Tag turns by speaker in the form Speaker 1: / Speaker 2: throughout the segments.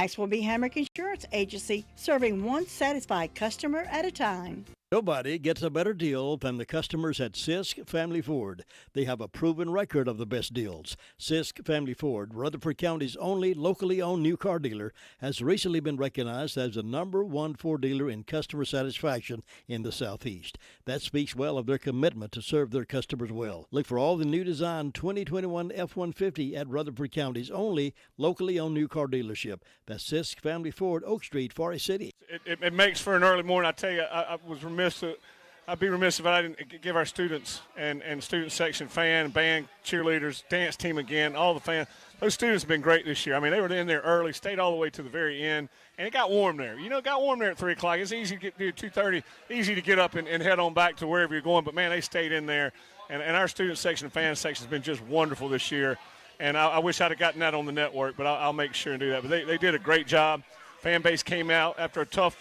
Speaker 1: Maxwell B. Hamrick Insurance Agency, serving one satisfied customer at a time.
Speaker 2: Nobody gets a better deal than the customers at Sisk Family Ford. They have a proven record of the best deals. Sisk Family Ford, Rutherford County's only locally owned new car dealer, has recently been recognized as the #1 Ford dealer in customer satisfaction in the Southeast. That speaks well of their commitment to serve their customers well. Look for all the new design 2021 F-150 at Rutherford County's only locally owned new car dealership. That's Sisk Family Ford, Oak Street, Forest City.
Speaker 3: It makes for an early morning. I tell you, I'd be remiss if I didn't give our students and student section, fan, band, cheerleaders, dance team again, all the fans. Those students have been great this year. I mean, they were in there early, stayed all the way to the very end, and it got warm there. You know, it got warm there at 3 o'clock. It's easy to get to 2:30, easy to get up and head on back to wherever you're going. But, man, they stayed in there. And our student section, fan section has been just wonderful this year. And I wish I'd have gotten that on the network, but I'll make sure and do that. But they did a great job. Fan base came out after a tough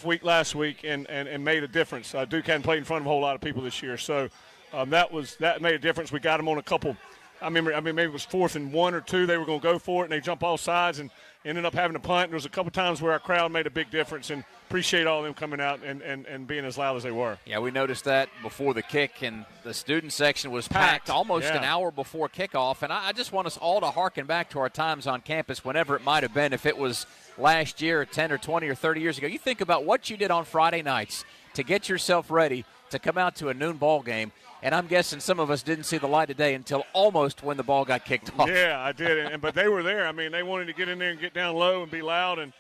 Speaker 3: week last week and made a difference. Duke hadn't played in front of a whole lot of people this year, so that made a difference. We got them on a couple. I mean, maybe it was 4th and 1 or 2. They were going to go for it, and they jumped all sides and ended up having to punt. There was a couple times where our crowd made a big difference, and appreciate all of them coming out and being as loud as they were.
Speaker 4: Yeah, we noticed that before the kick, and the student section was packed almost an hour before kickoff. And I just want us all to harken back to our times on campus, whenever it might have been, if it was last year, 10 or 20 or 30 years ago. You think about what you did on Friday nights to get yourself ready to come out to a noon ball game. And I'm guessing some of us didn't see the light of day until almost when the ball got kicked off.
Speaker 3: Yeah, I did. But they were there. I mean, they wanted to get in there and get down low and be loud, and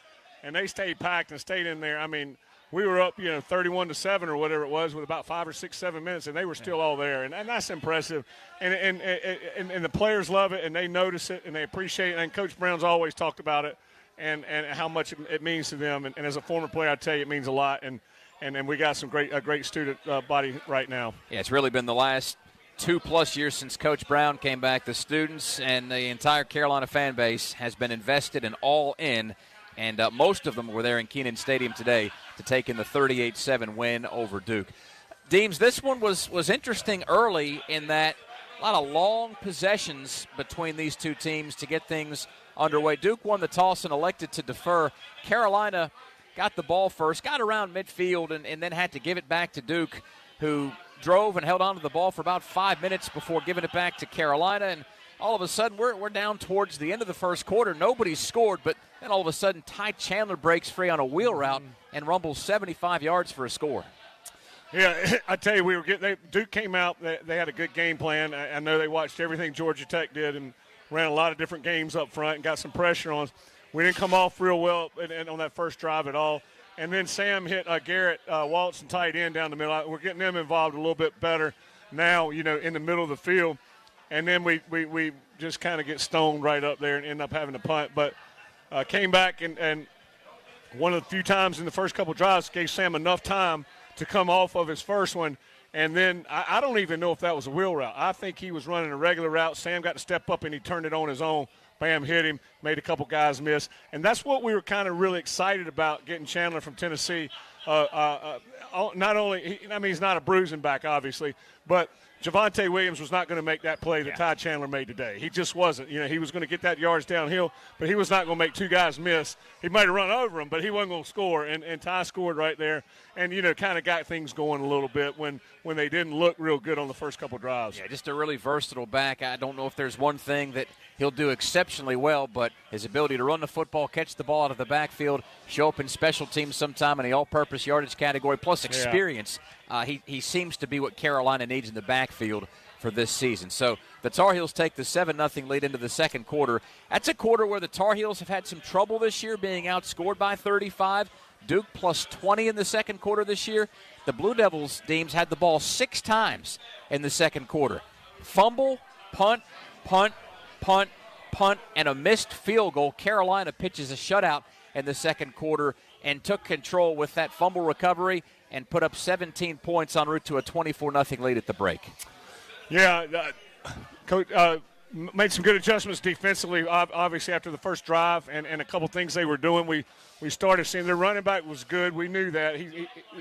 Speaker 3: they stayed packed and stayed in there. I mean, we were up, 31-7 or whatever it was with about 5 or 6, 7 minutes, and they were still all there. And that's impressive. And the players love it, and they notice it, and they appreciate it. And Coach Brown's always talked about it and how much it means to them. And as a former player, I tell you, it means a lot. And we got some great student body right now.
Speaker 4: Yeah, it's really been the last 2+ years since Coach Brown came back. The students and the entire Carolina fan base has been invested and all in, and most of them were there in Kenan Stadium today to take in the 38-7 win over Duke. Deems, this one was interesting early in that a lot of long possessions between these two teams to get things underway. Duke won the toss and elected to defer. Carolina got the ball first, got around midfield, and then had to give it back to Duke, who drove and held on to the ball for about 5 minutes before giving it back to Carolina. And all of a sudden, we're down towards the end of the first quarter. Nobody's scored, but then all of a sudden, Ty Chandler breaks free on a wheel route and rumbles 75 yards for a score.
Speaker 3: Yeah, I tell you, Duke came out. They had a good game plan. I know they watched everything Georgia Tech did and ran a lot of different games up front and got some pressure on us. We didn't come off real well on that first drive at all. And then Sam hit Garrett Walton tight end down the middle. We're getting them involved a little bit better now, in the middle of the field. And then we just kind of get stoned right up there and end up having to punt. But came back and one of the few times in the first couple drives gave Sam enough time to come off of his first one. And then I don't even know if that was a wheel route. I think he was running a regular route. Sam got to step up, and he turned it on his own. Bam, hit him, made a couple guys miss. And that's what we were kind of really excited about, getting Chandler from Tennessee. Not only, he's not a bruising back, obviously, but Javonte Williams was not going to make that play that Ty Chandler made today. He just wasn't. He was going to get that yards downhill, but he was not going to make two guys miss. He might have run over him, but he wasn't going to score. And Ty scored right there and, kind of got things going a little bit when they didn't look real good on the first couple drives.
Speaker 4: Yeah, just a really versatile back. I don't know if there's one thing that he'll do exceptionally well, but his ability to run the football, catch the ball out of the backfield, show up in special teams sometime in the all-purpose yardage category, plus experience. He seems to be what Carolina needs in the backfield for this season. So the Tar Heels take the 7-0 lead into the second quarter. That's a quarter where the Tar Heels have had some trouble this year, being outscored by 35. Duke plus 20 in the second quarter this year. The Blue Devils, Deems, had the ball 6 times in the second quarter. Fumble, punt, punt, punt, punt, and a missed field goal. Carolina pitches a shutout in the second quarter and took control with that fumble recovery and put up 17 points en route to a 24-0 lead at the break.
Speaker 3: Yeah, Coach made some good adjustments defensively, obviously, after the first drive, and a couple things they were doing. We started seeing their running back was good. We knew that.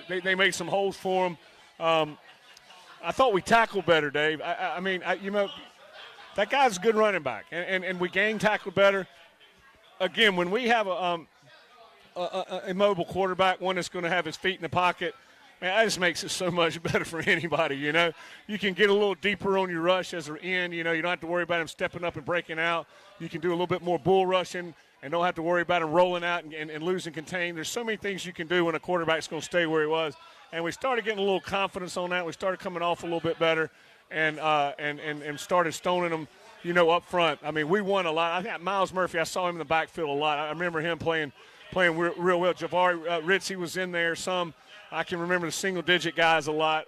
Speaker 3: They made some holes for him. I thought we tackled better, Dave. That guy's a good running back, and we gang tackled better. again, when we have a mobile quarterback, one that's going to have his feet in the pocket, man, that just makes it so much better for anybody, you know. You can get a little deeper on your rush as they're in. You know, you don't have to worry about him stepping up and breaking out. You can do a little bit more bull rushing and don't have to worry about him rolling out and losing contain. There's so many things you can do when a quarterback's going to stay where he was. And we started getting a little confidence on that. We started coming off a little bit better and started stoning them, you know, up front. I mean, we won a lot. I think Miles Murphy, I saw him in the backfield a lot. I remember him playing real well. Javari Ritzy was in there some. I can remember the single-digit guys a lot.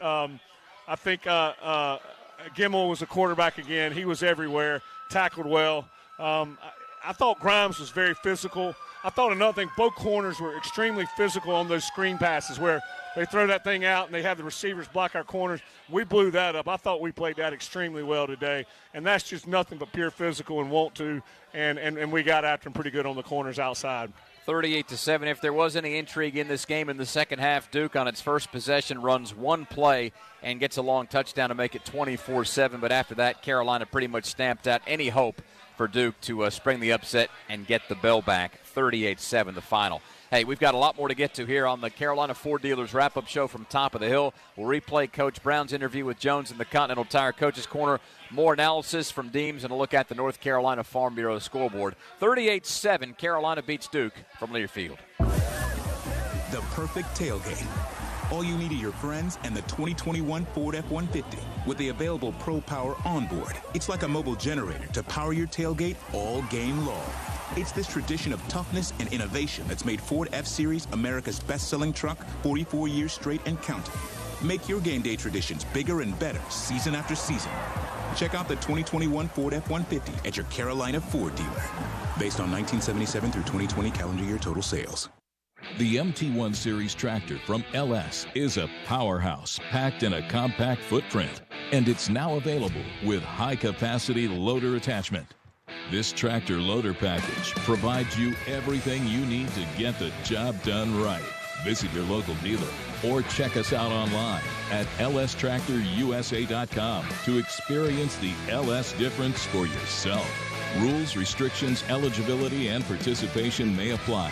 Speaker 3: I think Gimmel was a quarterback again. He was everywhere, tackled well. I thought Grimes was very physical. I thought another thing, both corners were extremely physical on those screen passes where they throw that thing out and they have the receivers block our corners. We blew that up. I thought we played that extremely well today, and that's just nothing but pure physical and want to, and we got after them pretty good on the corners outside.
Speaker 4: 38-7. If there was any intrigue in this game in the second half, Duke on its first possession runs one play and gets a long touchdown to make it 24-7. But after that, Carolina pretty much stamped out any hope for Duke to spring the upset and get the bell back. 38-7 the final. Hey, we've got a lot more to get to here on the Carolina Ford Dealers wrap-up show from Top of the Hill. We'll replay Coach Brown's interview with Jones in the Continental Tire Coaches Corner. More analysis from Deems and a look at the North Carolina Farm Bureau scoreboard. 38-7, Carolina beats Duke from Learfield.
Speaker 5: The perfect tailgate. All you need are your friends and the 2021 Ford F-150 with the available Pro Power onboard. It's like a mobile generator to power your tailgate all game long. It's this tradition of toughness and innovation that's made Ford F-Series America's best-selling truck 44 years straight and counting. Make your game day traditions bigger and better season after season. Check out the 2021 Ford F-150 at your Carolina Ford dealer. Based on 1977 through 2020 calendar year total sales.
Speaker 6: The MT1 Series tractor from LS is a powerhouse packed in a compact footprint, and it's now available with high-capacity loader attachment. This tractor loader package provides you everything you need to get the job done right. Visit your local dealer or check us out online at lstractorusa.com to experience the LS difference for yourself. Rules, restrictions, eligibility, and participation may apply.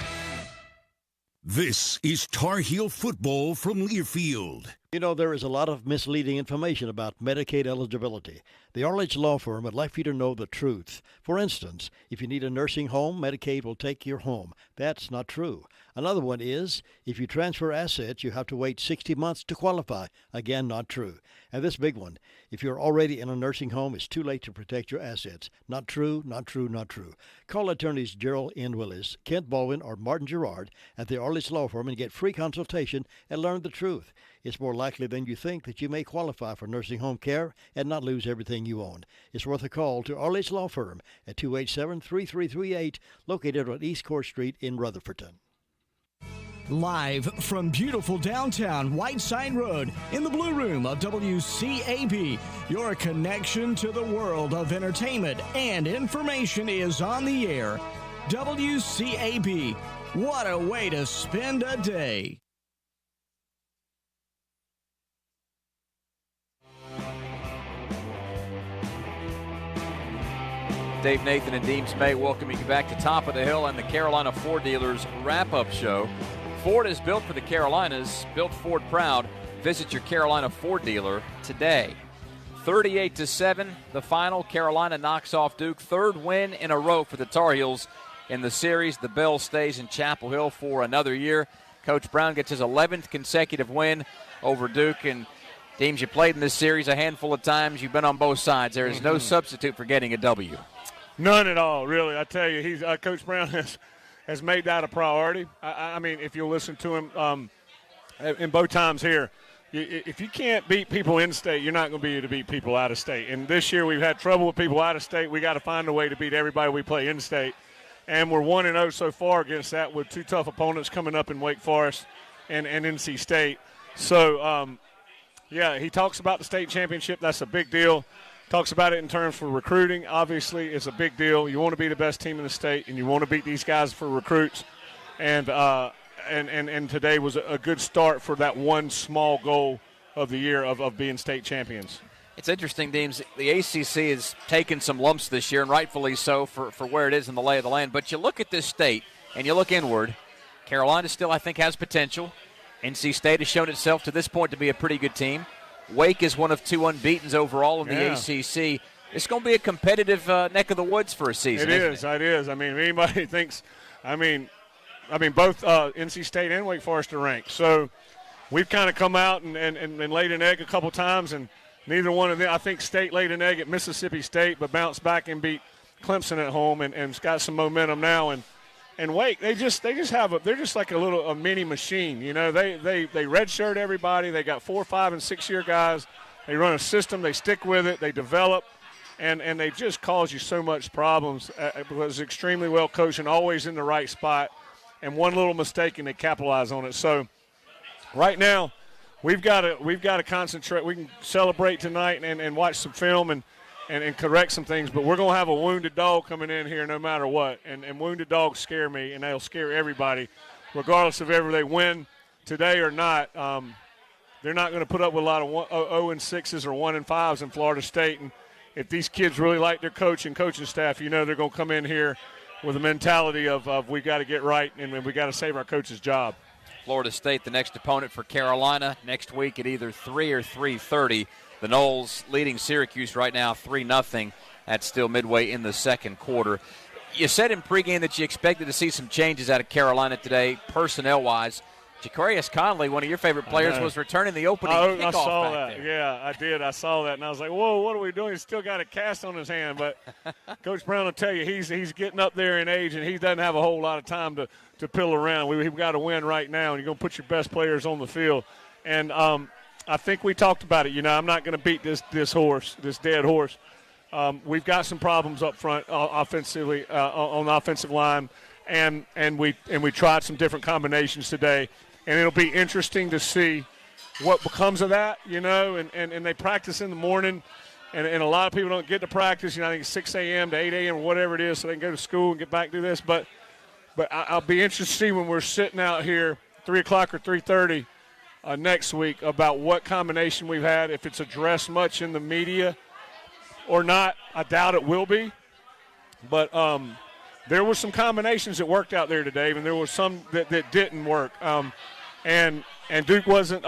Speaker 7: This is Tar Heel football from Learfield.
Speaker 2: You know, there is a lot of misleading information about Medicaid eligibility. The Arledge Law Firm would like for you to know the truth. For instance, if you need a nursing home, Medicaid will take your home. That's not true. Another one is, if you transfer assets, you have to wait 60 months to qualify. Again, not true. And this big one, if you're already in a nursing home, it's too late to protect your assets. Not true, not true, not true. Call attorneys Gerald N. Willis, Kent Baldwin, or Martin Gerard at the Arledge Law Firm and get free consultation and learn the truth. It's more likely than you think that you may qualify for nursing home care and not lose everything you own. It's worth a call to Arledge Law Firm at 287-3338, located on East Court Street in Rutherfordton.
Speaker 8: Live from beautiful downtown Whiteside Road in the Blue Room of WCAB, your connection to the world of entertainment and information is on the air. WCAB, what a way to spend a day.
Speaker 4: Dave Nathan and Deems May welcoming you back to Top of the Hill and the Carolina Ford Dealers wrap-up show. Ford is built for the Carolinas, built Ford proud. Visit your Carolina Ford dealer today. 38-7, the final. Carolina knocks off Duke. Third win in a row for the Tar Heels in the series. The bell stays in Chapel Hill for another year. Coach Brown gets his 11th consecutive win over Duke. And Deems, you played in this series a handful of times. You've been on both sides. There is no substitute for getting a W.
Speaker 3: None at all, really. I tell you, he's Coach Brown has made that a priority. I mean, if you listen to him in both times here, if you can't beat people in state, you're not going to be able to beat people out of state. And this year we've had trouble with people out of state. We got to find a way to beat everybody we play in state. And we're 1-0 so far against that with two tough opponents coming up in Wake Forest and NC State. So, yeah, he talks about the state championship. That's a big deal. Talks about it in terms for recruiting. Obviously, it's a big deal. You want to be the best team in the state, and you want to beat these guys for recruits. And today was a good start for that one small goal of the year of being state champions.
Speaker 4: It's interesting, Deems. The ACC has taken some lumps this year, and rightfully so for where it is in the lay of the land. But you look at this state, and you look inward. Carolina still, I think, has potential. NC State has shown itself to this point to be a pretty good team. Wake is one of 2 unbeatens overall in the ACC. It's going to be a competitive neck of the woods for a season. It is.
Speaker 3: I mean, if anybody thinks, I mean, both NC State and Wake Forest are ranked. So we've kind of come out and laid an egg a couple times, and neither one of them. I think State laid an egg at Mississippi State, but bounced back and beat Clemson at home, and got some momentum now. And Wake, they're just like a mini machine. You know, they redshirt everybody. They got 4-, 5-, and 6-year guys. They run a system. They stick with it. They develop. And they just cause you so much problems because extremely well coached and always in the right spot. And one little mistake and they capitalize on it. So right now we've got to concentrate. We can celebrate tonight and watch some film and correct some things, but we're going to have a wounded dog coming in here no matter what. And wounded dogs scare me, and they'll scare everybody, regardless of whether they win today or not. They're not going to put up with a lot of 0-6s or 1-5s in Florida State. And if these kids really like their coach and coaching staff, you know they're going to come in here with a mentality of we've got to get right and we've got to save our coach's job.
Speaker 4: Florida State, the next opponent for Carolina, next week at either 3 or 3:30. The Noles leading Syracuse right now 3-0. That's still midway in the second quarter. You said in pregame that you expected to see some changes out of Carolina today, personnel-wise. Jacarius Conley, one of your favorite players, was returning the opening kickoff
Speaker 3: I saw
Speaker 4: back
Speaker 3: that.
Speaker 4: there.
Speaker 3: Yeah, I did. I saw that, and I was like, whoa, what are we doing? He's still got a cast on his hand. But Coach Brown will tell you he's getting up there in age, and he doesn't have a whole lot of time to pill around. We've got to win right now, and you're going to put your best players on the field. And I think we talked about it. You know, I'm not going to beat this dead horse. We've got some problems up front offensively on the offensive line, and we tried some different combinations today. And it'll be interesting to see what becomes of that, you know, and they practice in the morning, and a lot of people don't get to practice, you know, I think it's 6 a.m. to 8 a.m. or whatever it is, so they can go to school and get back to this. But I'll be interested to see when we're sitting out here 3 o'clock or 3:30 next week about what combination we've had, if it's addressed much in the media or not. I doubt it will be. But there were some combinations that worked out there today, and there were some that didn't work. And Duke wasn't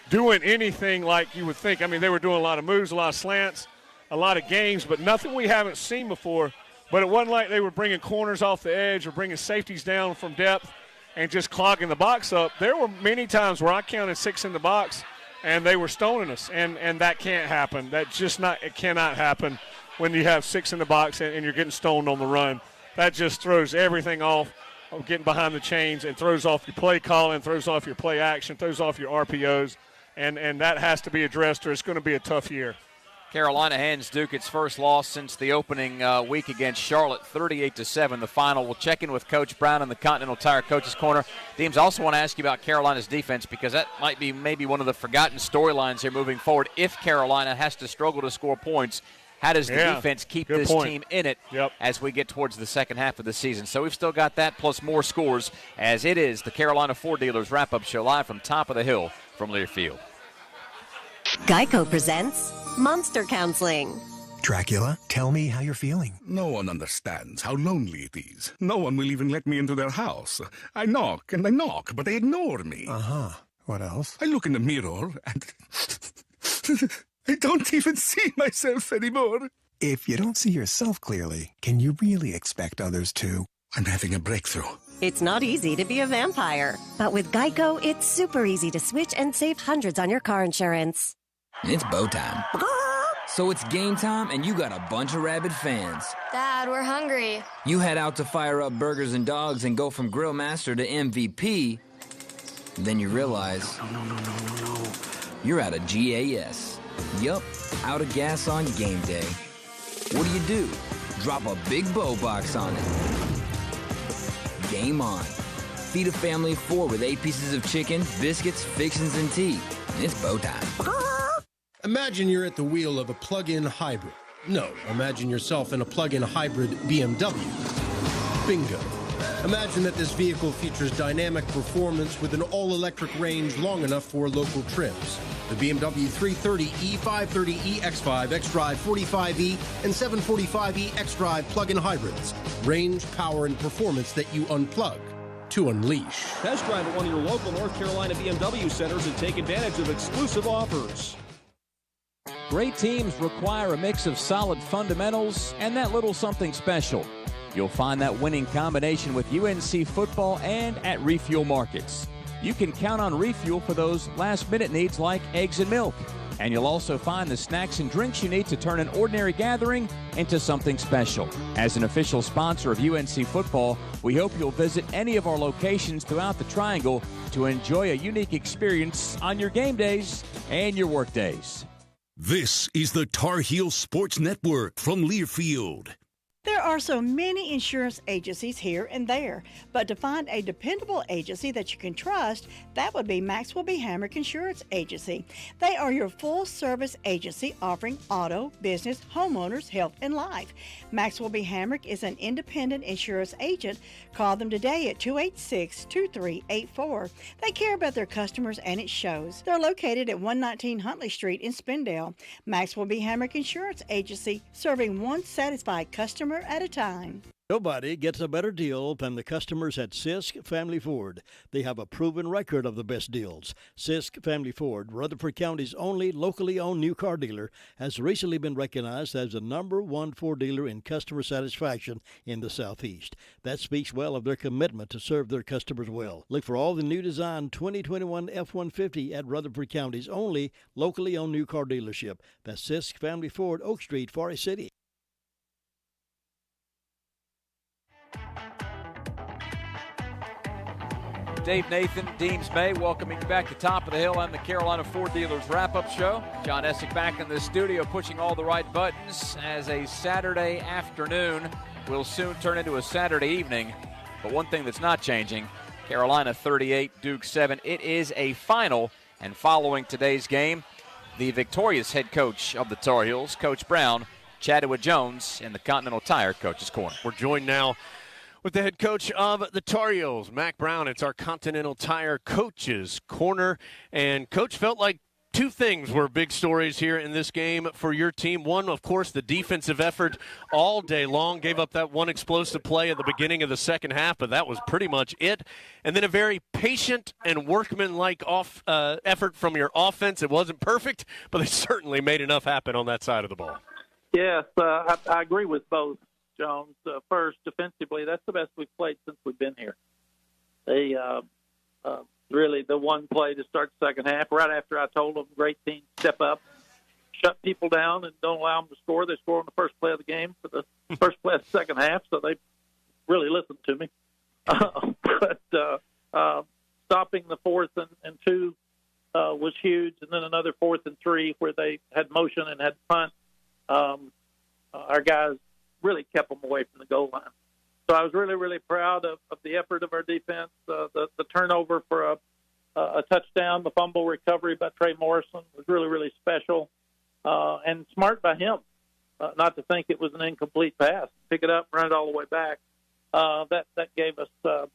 Speaker 3: doing anything like you would think. I mean, they were doing a lot of moves, a lot of slants, a lot of games, but nothing we haven't seen before. But it wasn't like they were bringing corners off the edge or bringing safeties down from depth and just clogging the box up. There were many times where I counted 6 in the box, and they were stoning us, and that can't happen. It cannot happen when you have 6 in the box and you're getting stoned on the run. That just throws everything off of getting behind the chains and throws off your play calling, throws off your play action, throws off your RPOs, and that has to be addressed or it's going to be a tough year.
Speaker 4: Carolina hands Duke its first loss since the opening week against Charlotte, 38-7, the final. We'll check in with Coach Brown in the Continental Tire Coaches Corner. Deems, I also want to ask you about Carolina's defense because that might be maybe one of the forgotten storylines here moving forward. If Carolina has to struggle to score points, how does the defense keep this team in it as we get towards the second half of the season? So we've still got that plus more scores as it is the Carolina Ford Dealers Wrap-Up Show live from top of the hill from Learfield.
Speaker 9: Geico presents Monster Counseling.
Speaker 10: Dracula, tell me how you're feeling.
Speaker 7: No one understands how lonely it is. No one will even let me into their house. I knock and I knock, but they ignore me.
Speaker 10: Uh-huh. What else?
Speaker 7: I look in the mirror and I don't even see myself anymore.
Speaker 10: If you don't see yourself clearly, can you really expect others to?
Speaker 7: I'm having a breakthrough.
Speaker 9: It's not easy to be a vampire, but with Geico, it's super easy to switch and save hundreds on your car insurance.
Speaker 11: It's bow time. So it's game time, and you got a bunch of rabid fans.
Speaker 12: Dad, we're hungry.
Speaker 11: You head out to fire up burgers and dogs and go from grill master to MVP. Then you realize you're out of GAS. Yup, out of gas on game day. What do? Drop a big bow box on it. Game on. Feed a family of 4 with 8 pieces of chicken, biscuits, fixins, and tea. It's bow time.
Speaker 13: Imagine you're at the wheel of a plug-in hybrid. No, imagine yourself in a plug-in hybrid BMW. Bingo. Imagine that this vehicle features dynamic performance with an all-electric range long enough for local trips. The BMW 330e, 530e X5, xDrive 45e, and 745e xDrive plug-in hybrids. Range, power, and performance that you unplug to unleash.
Speaker 12: Test drive at one of your local North Carolina BMW centers and take advantage of exclusive offers.
Speaker 14: Great teams require a mix of solid fundamentals and that little something special. You'll find that winning combination with UNC football and at Refuel Markets. You can count on Refuel for those last-minute needs like eggs and milk. And you'll also find the snacks and drinks you need to turn an ordinary gathering into something special. As an official sponsor of UNC football, we hope you'll visit any of our locations throughout the Triangle to enjoy a unique experience on your game days and your work days.
Speaker 15: This is the Tar Heel Sports Network from Learfield.
Speaker 1: There are so many insurance agencies here and there, but to find a dependable agency that you can trust, that would be Maxwell B. Hamrick Insurance Agency. They are your full-service agency offering auto, business, homeowners, health, and life. Maxwell B. Hamrick is an independent insurance agent. Call them today at 286-2384. They care about their customers, and it shows. They're located at 119 Huntley Street in Spindale. Maxwell B. Hamrick Insurance Agency, serving one satisfied customer at a time.
Speaker 2: Nobody gets a better deal than the customers at Sisk Family Ford. They have a proven record of the best deals. Sisk Family Ford, Rutherford County's only locally owned new car dealer, has recently been recognized as the #1 Ford dealer in customer satisfaction in the Southeast. That speaks well of their commitment to serve their customers well. Look for all the new design 2021 F-150 at Rutherford County's only locally owned new car dealership. That's Sisk Family Ford, Oak Street, Forest City.
Speaker 4: Dave Nathan, Deems May, welcoming you back to Top of the Hill and the Carolina Ford Dealers Wrap-Up Show. John Essick back in the studio pushing all the right buttons as a Saturday afternoon will soon turn into a Saturday evening. But one thing that's not changing, Carolina 38, Duke 7. It is a final, and following today's game, the victorious head coach of the Tar Heels, Coach Brown, chatted with Jones in the Continental Tire Coach's Corner.
Speaker 16: We're joined now with the head coach of the Tar Heels, Mac Brown. It's our Continental Tire Coach's Corner. And Coach, felt like two things were big stories here in this game for your team. One, of course, the defensive effort all day long. Gave up that one explosive play at the beginning of the second half, but that was pretty much it. And then a very patient and workmanlike effort from your offense. It wasn't perfect, but they certainly made enough happen on that side of the ball.
Speaker 17: Yes, I agree with both. Jones, first, defensively, that's the best we've played since we've been here. They really, the one play to start the second half, right after I told them, great team, step up, shut people down, and don't allow them to score. They score on the first play of the game for the first play of the second half, so they really listened to me. But stopping the 4th and 2 was huge, and then another 4th and 3 where they had motion and had punt. Our guys really kept them away from the goal line. So I was really, really proud of the effort of our defense. The turnover for a touchdown, the fumble recovery by Trey Morrison was really, really special. And smart by him, not to think it was an incomplete pass. Pick it up, run it all the way back. That gave us a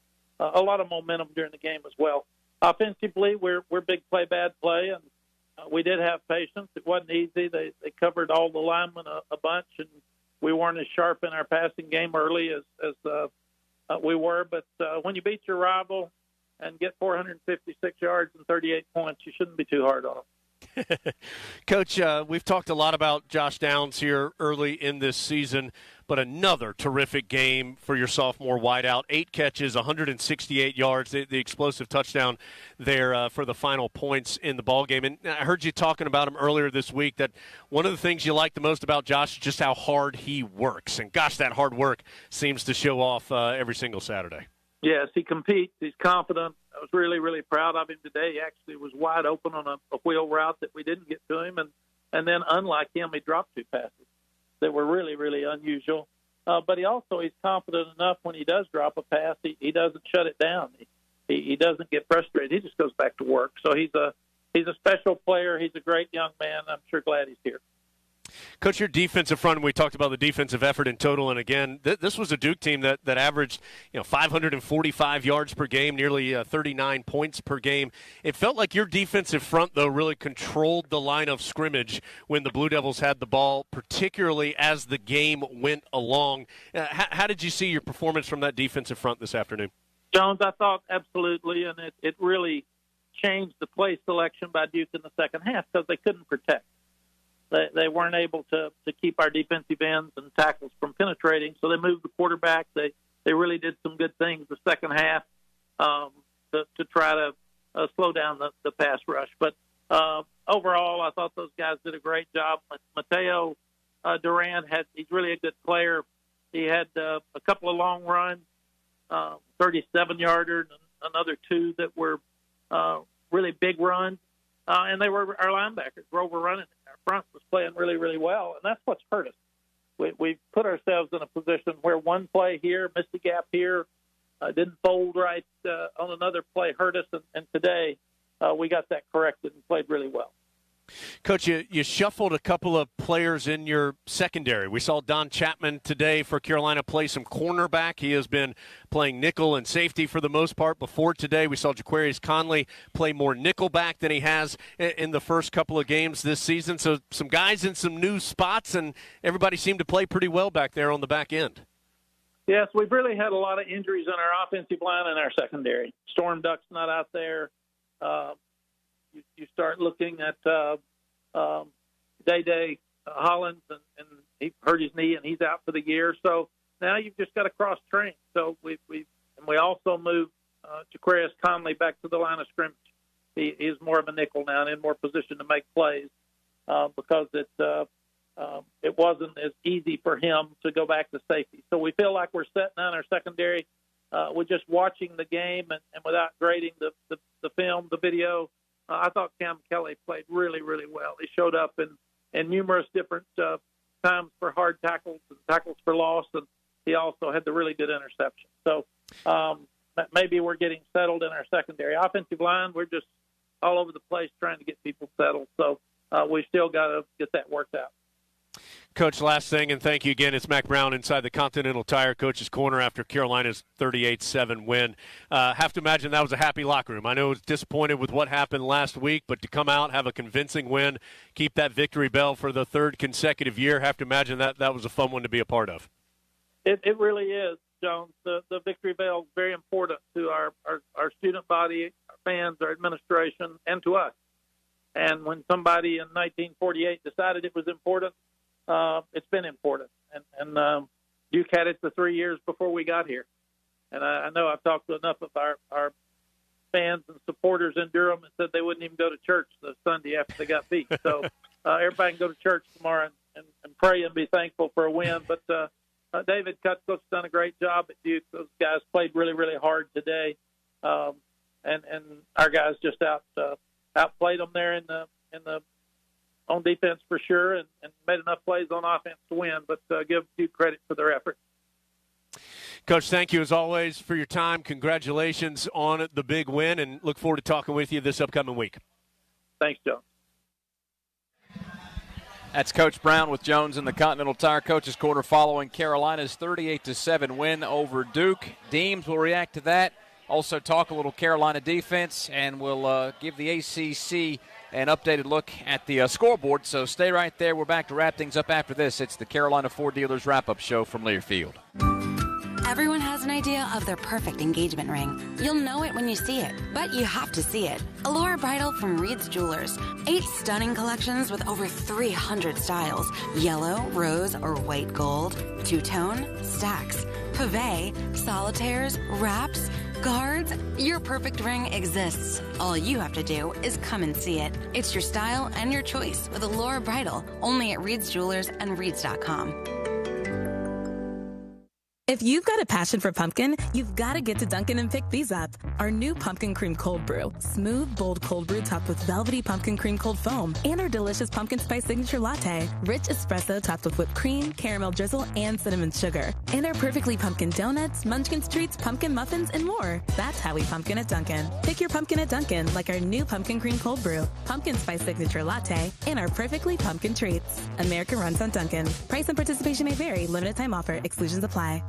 Speaker 17: lot of momentum during the game as well. Offensively, we're big play, bad play, and we did have patience. It wasn't easy. They covered all the linemen a bunch, and we weren't as sharp in our passing game early as we were. But when you beat your rival and get 456 yards and 38 points, you shouldn't be too hard on them.
Speaker 16: Coach, we've talked a lot about Josh Downs here early in this season, but another terrific game for your sophomore wideout. 8 catches, 168 yards, the explosive touchdown there for the final points in the ballgame. And I heard you talking about him earlier this week, that one of the things you like the most about Josh is just how hard he works. And, gosh, that hard work seems to show off every single Saturday.
Speaker 17: Yes, he competes. He's confident. I was really, really proud of him today. He actually was wide open on a wheel route that we didn't get to him. And then, unlike him, he dropped 2 passes that were really, really unusual. But he's confident enough when he does drop a pass, he doesn't shut it down. He doesn't get frustrated. He just goes back to work. So he's a special player. He's a great young man. I'm sure glad he's here.
Speaker 16: Coach, your defensive front, we talked about the defensive effort in total, and again, this was a Duke team that averaged 545 yards per game, nearly 39 points per game. It felt like your defensive front, though, really controlled the line of scrimmage when the Blue Devils had the ball, particularly as the game went along. How did you see your performance from that defensive front this afternoon?
Speaker 17: Jones, I thought absolutely, and it really changed the play selection by Duke in the second half because they couldn't protect. They weren't able to keep our defensive ends and tackles from penetrating, so they moved the quarterback. They really did some good things the second half to try to slow down the pass rush. But overall, I thought those guys did a great job. Mateo Duran he's really a good player. He had a couple of long runs, 37-yarder, and another two that were really big runs. And they were our linebackers were overrunning. Our front was playing really, really well, and that's what's hurt us. We've put ourselves in a position where one play here, missed a gap here, didn't fold right on another play, hurt us, and today we got that corrected and played really well.
Speaker 16: Coach, you shuffled a couple of players in your secondary. We saw Don Chapman today for Carolina play some cornerback. He has been playing nickel and safety for the most part before today. We saw Jaquarius Conley play more nickelback than he has in the first couple of games this season. So some guys in some new spots, and everybody seemed to play pretty well back there on the back end.
Speaker 17: Yes, we've really had a lot of injuries on our offensive line and our secondary. Storm Duck's not out there. You start looking at Day Hollins, and he hurt his knee, and he's out for the year. So now you've just got to cross-train. So we also moved Jaquarius Conley back to the line of scrimmage. He is more of a nickel now and in more position to make plays because it wasn't as easy for him to go back to safety. So we feel like we're setting on our secondary. With just watching the game and without grading the film, the video, I thought Cam Kelly played really, really well. He showed up in numerous different times for hard tackles and tackles for loss, and he also had the really good interception. So maybe we're getting settled in our secondary. Offensive line, we're just all over the place trying to get people settled. So we still got to get that worked out.
Speaker 16: Coach, last thing, and thank you again. It's Mac Brown inside the Continental Tire Coach's Corner after Carolina's 38-7 win. Have to imagine that was a happy locker room. I know it was disappointed with what happened last week, but to come out, have a convincing win, keep that victory bell for the third consecutive year, have to imagine that was a fun one to be a part of. It really is, Jones. The victory bell is very important to our student body, our fans, our administration, and to us. And when somebody in 1948 decided it was important, it's been important. And Duke had it for 3 years before we got here. And I know I've talked to enough of our fans and supporters in Durham and said they wouldn't even go to church the Sunday after they got beat. So everybody can go to church tomorrow and pray and be thankful for a win. But David Cutco's done a great job at Duke. Those guys played really, really hard today. And our guys just outplayed them there in the on defense for sure, and made enough plays on offense to win, but give Duke credit for their effort. Coach, thank you as always for your time. Congratulations on the big win, and look forward to talking with you this upcoming week.
Speaker 17: Thanks, Joe.
Speaker 4: That's Coach Brown with Jones in the Continental Tire Coach's Corner following Carolina's 38-7 win over Duke. Deems will react to that. Also talk a little Carolina defense, and we'll give the ACC an updated look at the scoreboard. So stay right there. We're back to wrap things up after this. It's the Carolina Ford Dealers Wrap-Up Show from Learfield.
Speaker 18: Everyone has an idea of their perfect engagement ring. You'll know it when you see it, but you have to see it. Allure Bridal from Reed's Jewelers. 8 stunning collections with over 300 styles. Yellow, rose, or white gold. Two-tone, stacks, pave, solitaires, wraps, guards. Your perfect ring exists. All you have to do is come and see it. It's your style and your choice with Allure Bridal, only at Reed's Jewelers and Reeds.com.
Speaker 19: If you've got a passion for pumpkin, you've got to get to Dunkin' and pick these up. Our new pumpkin cream cold brew. Smooth, bold cold brew topped with velvety pumpkin cream cold foam. And our delicious pumpkin spice signature latte. Rich espresso topped with whipped cream, caramel drizzle, and cinnamon sugar. And our perfectly pumpkin donuts, munchkin treats, pumpkin muffins, and more. That's how we pumpkin at Dunkin'. Pick your pumpkin at Dunkin', like our new pumpkin cream cold brew, pumpkin spice signature latte, and our perfectly pumpkin treats. America runs on Dunkin'. Price and participation may vary. Limited time offer. Exclusions apply.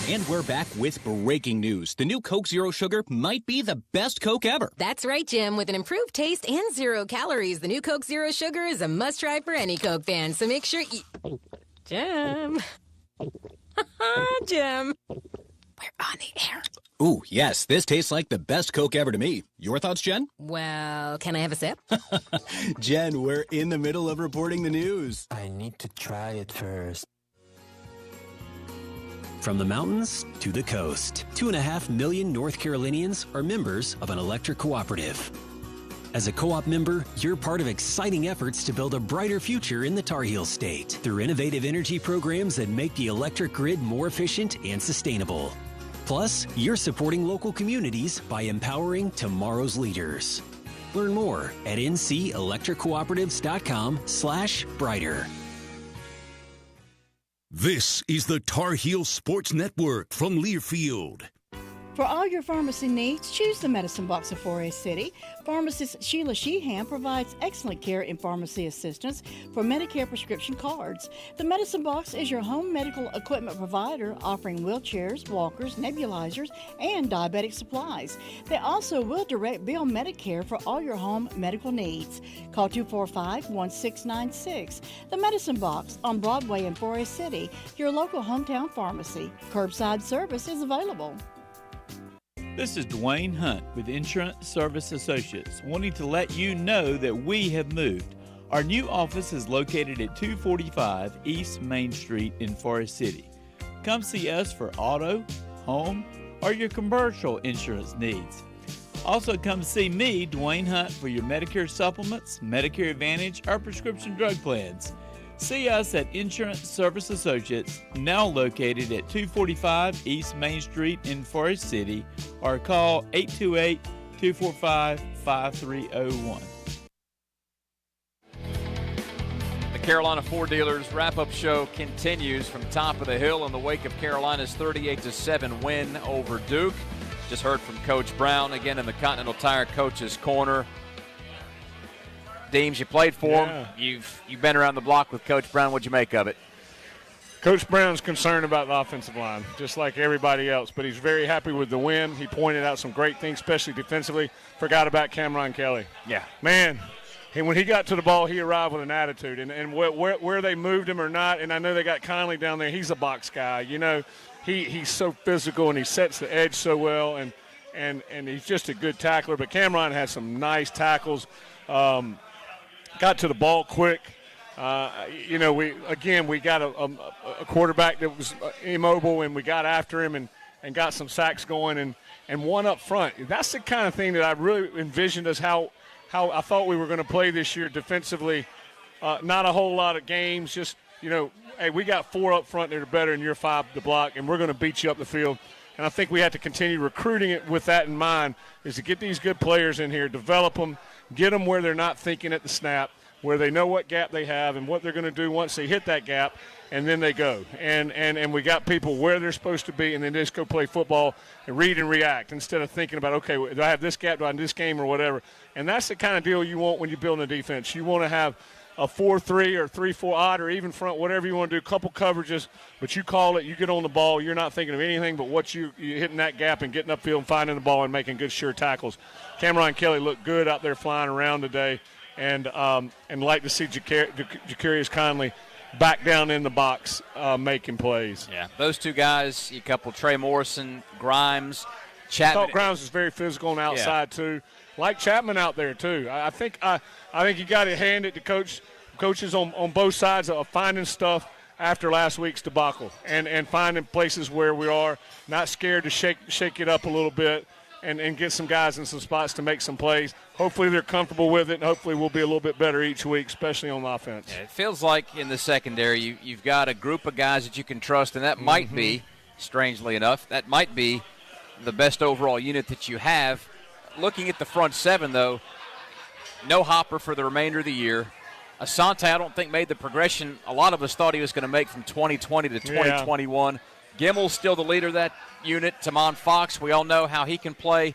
Speaker 20: And we're back with breaking news. The new Coke Zero Sugar might be the best Coke ever.
Speaker 21: That's right, Jim. With an improved taste and 0 calories, the new Coke Zero Sugar is a must-try for any Coke fan. So make sure you... Jim. Jim. We're on the air.
Speaker 20: Ooh, yes, this tastes like the best Coke ever to me. Your thoughts, Jen?
Speaker 21: Well, can I have a sip?
Speaker 20: Jen, we're in the middle of reporting the news.
Speaker 22: I need to try it first. From the mountains to the coast, 2.5 million North Carolinians are members of an electric cooperative. As a co-op member, you're part of exciting efforts to build a brighter future in the Tar Heel State through innovative energy programs that make the electric grid more efficient and sustainable. Plus, you're supporting local communities by empowering tomorrow's leaders. Learn more at ncelectriccooperatives.com/brighter.
Speaker 15: This is the Tar Heel Sports Network from Learfield.
Speaker 1: For all your pharmacy needs, choose the Medicine Box of Forest City. Pharmacist Sheila Sheehan provides excellent care and pharmacy assistance for Medicare prescription cards. The Medicine Box is your home medical equipment provider, offering wheelchairs, walkers, nebulizers, and diabetic supplies. They also will direct bill Medicare for all your home medical needs. Call 245-1696. The Medicine Box on Broadway in Forest City, your local hometown pharmacy. Curbside service is available.
Speaker 23: This is Dwayne Hunt with Insurance Service Associates, wanting to let you know that we have moved. Our new office is located at 245 East Main Street in Forest City. Come see us for auto, home, or your commercial insurance needs. Also come see me, Dwayne Hunt, for your Medicare supplements, Medicare Advantage, or prescription drug plans. See us at Insurance Service Associates, now located at 245 East Main Street in Forest City, or call 828-245-5301.
Speaker 4: The Carolina Ford Dealers wrap-up show continues from top of the hill in the wake of Carolina's 38-7 win over Duke. Just heard from Coach Brown again in the Continental Tire Coach's Corner. Deems, you played for him. You've been around the block with Coach Brown. What'd you make of it?
Speaker 3: Coach Brown's concerned about the offensive line, just like everybody else, but he's very happy with the win. He pointed out some great things, especially defensively. Forgot about Cameron Kelly.
Speaker 4: Yeah.
Speaker 3: Man, when he got to the ball, he arrived with an attitude. And where they moved him or not, and I know they got Conley down there, he's a box guy. You know, he's so physical, and he sets the edge so well, and he's just a good tackler. But Cameron has some nice tackles. Got to the ball quick. We got a quarterback that was immobile, and we got after him and got some sacks going and one up front. That's the kind of thing that I really envisioned as how I thought we were going to play this year defensively. Not a whole lot of games, just, hey, we got 4 up front that are better than your 5 to block, and we're going to beat you up the field. And I think we have to continue recruiting it with that in mind, is to get these good players in here, develop them, get them where they're not thinking at the snap, where they know what gap they have and what they're going to do once they hit that gap, and then they go. And we got people where they're supposed to be, and then just go play football and read and react instead of thinking about, okay, do I have this gap, do I have this game or whatever. And that's the kind of deal you want when you're building a defense. You want to have a 4-3 or 3-4 odd or even front, whatever you want to do, a couple coverages, but you call it, you get on the ball, you're not thinking of anything but what you hitting that gap and getting upfield and finding the ball and making good, sure tackles. Cameron Kelly looked good out there flying around today, and like to see Ja'Carius Conley back down in the box making plays.
Speaker 4: Yeah, those two guys, a couple, Trey Morrison, Grimes, Chapman.
Speaker 3: I thought Grimes was very physical on the outside too. Like Chapman out there too. I think you got to hand it to coaches on both sides of finding stuff after last week's debacle and finding places where we are not scared to shake it up a little bit and get some guys in some spots to make some plays. Hopefully they're comfortable with it, and hopefully we'll be a little bit better each week, especially on offense.
Speaker 4: Yeah, it feels like in the secondary you've got a group of guys that you can trust, and that might be, strangely enough, that might be the best overall unit that you have. Looking at the front seven, though, no Hopper for the remainder of the year. Asante, I don't think, made the progression a lot of us thought he was going to make from 2020 to 2021. Gimmel's still the leader of that unit. Tamon Fox, we all know how he can play.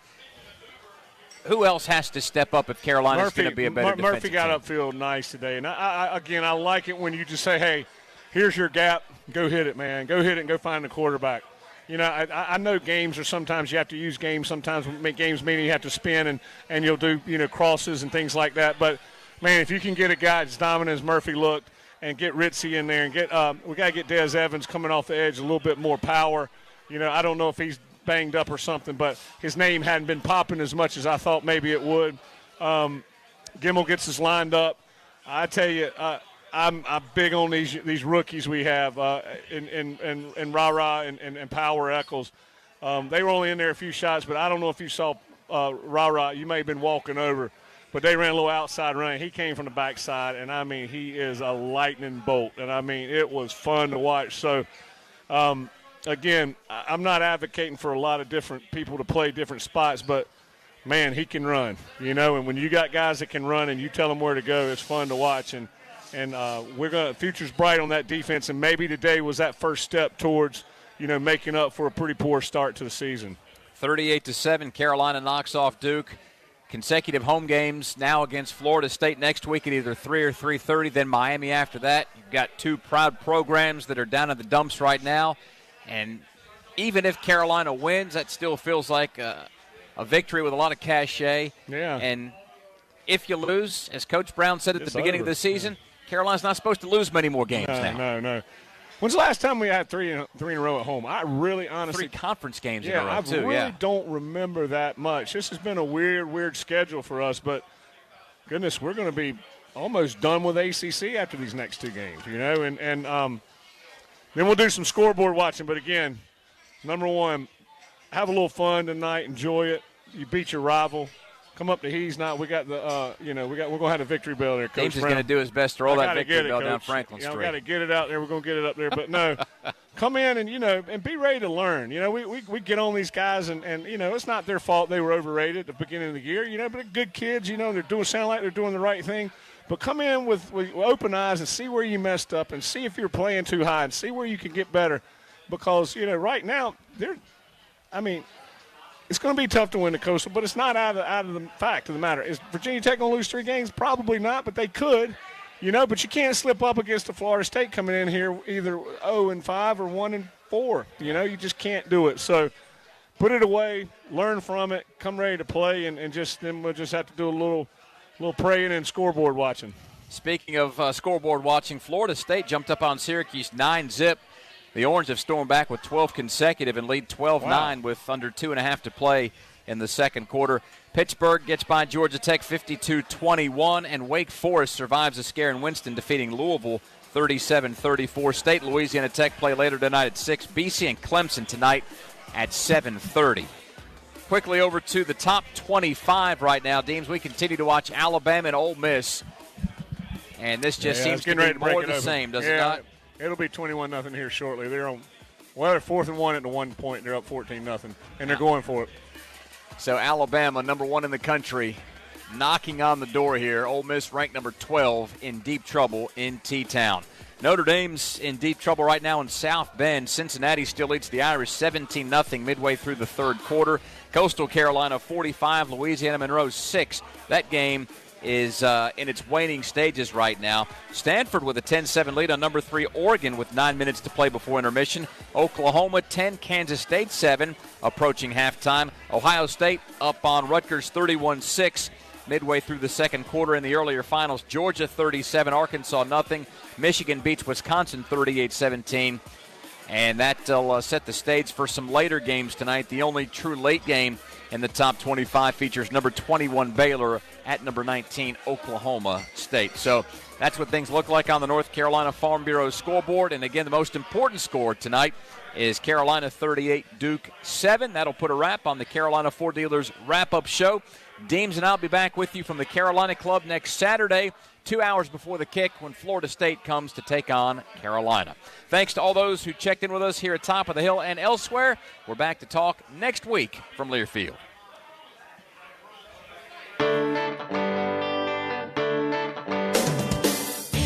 Speaker 4: Who else has to step up if Carolina's going to be a better defensive
Speaker 3: Murphy got
Speaker 4: team?
Speaker 3: upfield nice today. And, I like it when you just say, hey, here's your gap. Go hit it, man. Go hit it and go find the quarterback. You know, I know games are sometimes you have to use games. Sometimes games meaning you have to spin and you'll do, crosses and things like that. But, man, if you can get a guy as dominant as Murphy looked and get Ritzy in there and we got to get Des Evans coming off the edge, a little bit more power. I don't know if he's banged up or something, but his name hadn't been popping as much as I thought maybe it would. Gimmel gets us lined up. I tell you, I'm big on these rookies we have in Ra-Ra and Power Eccles. They were only in there a few shots, but I don't know if you saw Ra-Ra. You may have been walking over. But they ran a little outside run. He came from the backside, and, he is a lightning bolt. And, it was fun to watch. So, again, I'm not advocating for a lot of different people to play different spots, but, man, he can run, And when you got guys that can run and you tell them where to go, it's fun to watch. And future's bright on that defense, and maybe today was that first step towards, making up for a pretty poor start to the season.
Speaker 4: 38-7, Carolina knocks off Duke. Consecutive home games now against Florida State next week at either 3 or 3:30, then Miami after that. You've got two proud programs that are down in the dumps right now. And even if Carolina wins, that still feels like a victory with a lot of cachet.
Speaker 3: Yeah.
Speaker 4: And if you lose, as Coach Brown said at the beginning of the season, Carolina's not supposed to lose many more games now.
Speaker 3: No. When's the last time we had three in a row at home? I really, honestly.
Speaker 4: 3 conference games in a row, too.
Speaker 3: I really don't remember that much. This has been a weird schedule for us, but, goodness, we're going to be almost done with ACC after these next 2 games, and then we'll do some scoreboard watching. But, again, number one, have a little fun tonight. Enjoy it. You beat your rival. Come up to He's not. We got the, we're going to have a victory bell there, Coach
Speaker 4: James is
Speaker 3: Brown.
Speaker 4: going to do his best to roll that victory bell down
Speaker 3: Coach.
Speaker 4: Franklin Street.
Speaker 3: We got to get it out there. We're going to get it up there. But, no, come in and, and be ready to learn. We get on these guys, and it's not their fault they were overrated at the beginning of the year, but they're good kids, they're sound like they're doing the right thing. But come in with open eyes and see where you messed up and see if you're playing too high and see where you can get better. Because, right now, it's going to be tough to win the Coastal, but it's not out of the fact of the matter. Is Virginia Tech going to lose 3 games? Probably not, but they could. But you can't slip up against the Florida State coming in here either 0-5 or 1-4. You just can't do it. So put it away, learn from it, come ready to play, and then we'll just have to do a little praying and scoreboard watching.
Speaker 4: Speaking of scoreboard watching, Florida State jumped up on Syracuse 9-0. The Orange have stormed back with 12 consecutive and lead 12-9 with under 2.5 to play in the second quarter. Pittsburgh gets by Georgia Tech 52-21, and Wake Forest survives a scare in Winston, defeating Louisville 37-34. State Louisiana Tech play later tonight at 6. BC and Clemson tonight at 7:30. Quickly over to the top 25 right now, Deems. We continue to watch Alabama and Ole Miss, and this just seems to be more the same, does it not?
Speaker 3: It'll be 21-0 here shortly. They're 4th and 1 at the 1 point. They're up 14-0, and they're going for it.
Speaker 4: So Alabama, number 1 in the country, knocking on the door here. Ole Miss ranked number 12, in deep trouble in T-Town. Notre Dame's in deep trouble right now in South Bend. Cincinnati still leads the Irish 17-0 midway through the third quarter. Coastal Carolina 45, Louisiana Monroe 6. That game is in its waning stages right now. Stanford with a 10-7 lead on number 3 Oregon with 9 minutes to play before intermission. Oklahoma 10, Kansas State 7, approaching halftime. Ohio State up on Rutgers 31-6 midway through the second quarter in the earlier finals. Georgia 37, Arkansas nothing. Michigan beats Wisconsin 38-17. And that'll set the stage for some later games tonight. The only true late game in the top 25 features number 21 Baylor at number 19 Oklahoma State. So that's what things look like on the North Carolina Farm Bureau scoreboard. And again, the most important score tonight, is Carolina 38, Duke 7. That'll put a wrap on the Carolina Ford Dealers wrap-up show. Deems and I'll be back with you from the Carolina Club next Saturday, 2 hours before the kick when Florida State comes to take on Carolina. Thanks to all those who checked in with us here at Top of the Hill and elsewhere. We're back to talk next week from Learfield.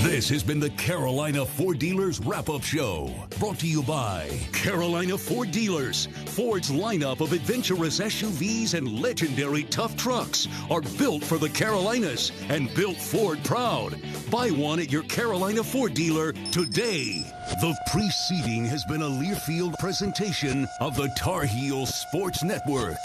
Speaker 15: This has been the Carolina Ford Dealers Wrap-Up Show, brought to you by Carolina Ford Dealers. Ford's lineup of adventurous SUVs and legendary tough trucks are built for the Carolinas and built Ford proud. Buy one at your Carolina Ford dealer today. The preceding has been a Learfield presentation of the Tar Heel Sports Network.